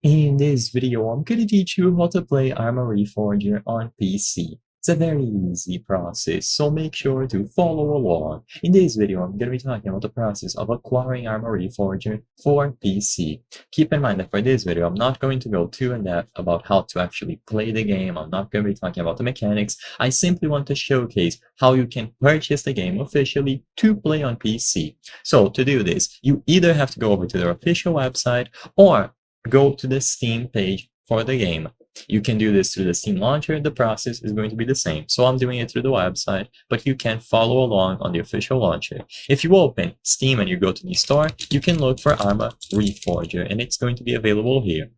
In this video, I'm going to teach you how to play Arma Reforger on PC. It's a very easy process, so make sure to follow along. In this video, I'm going to be talking about the process of acquiring Arma Reforger for PC. Keep in mind that for this video, I'm not going to go too in-depth about how to actually play the game. I'm not going to be talking about the mechanics. I simply want to showcase how you can purchase the game officially to play on PC. So to do this, you either have to go over to their official website or go to the Steam page for the game. You can do this through the Steam launcher. The process is going to be the same. So I'm doing it through the website, but you can follow along on the official launcher. If you open Steam and you go to the store, you can look for Arma Reforger, and it's going to be available here.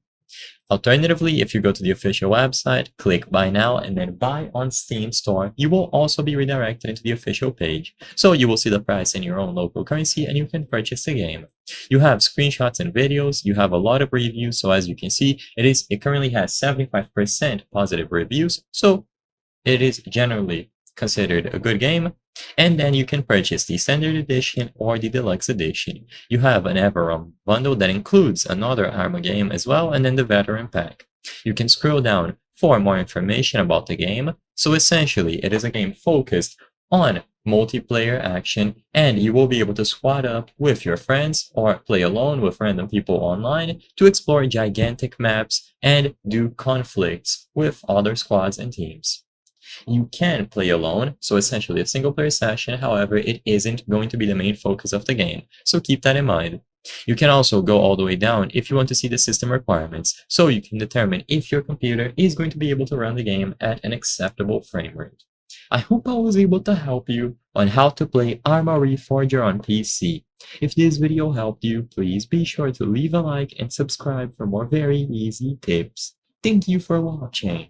Alternatively, if you go to the official website, click Buy Now, and then Buy on Steam Store, you will also be redirected into the official page. So you will see the price in your own local currency, and you can purchase the game. You have screenshots and videos, you have a lot of reviews, so as you can see, it currently has 75% positive reviews, so it is generally considered a good game. And then you can purchase the standard edition or the deluxe edition. You have an Everum bundle that includes another Arma game as well, and then the veteran pack. You can scroll down for more information about the game. So essentially, it is a game focused on multiplayer action, and you will be able to squad up with your friends or play alone with random people online to explore gigantic maps and do conflicts with other squads and teams. You can play alone, so essentially a single player session, however, it isn't going to be the main focus of the game, so keep that in mind. You can also go all the way down if you want to see the system requirements, so you can determine if your computer is going to be able to run the game at an acceptable frame rate. I hope I was able to help you on how to play Arma Reforger on PC. If this video helped you, please be sure to leave a like and subscribe for more very easy tips. Thank you for watching.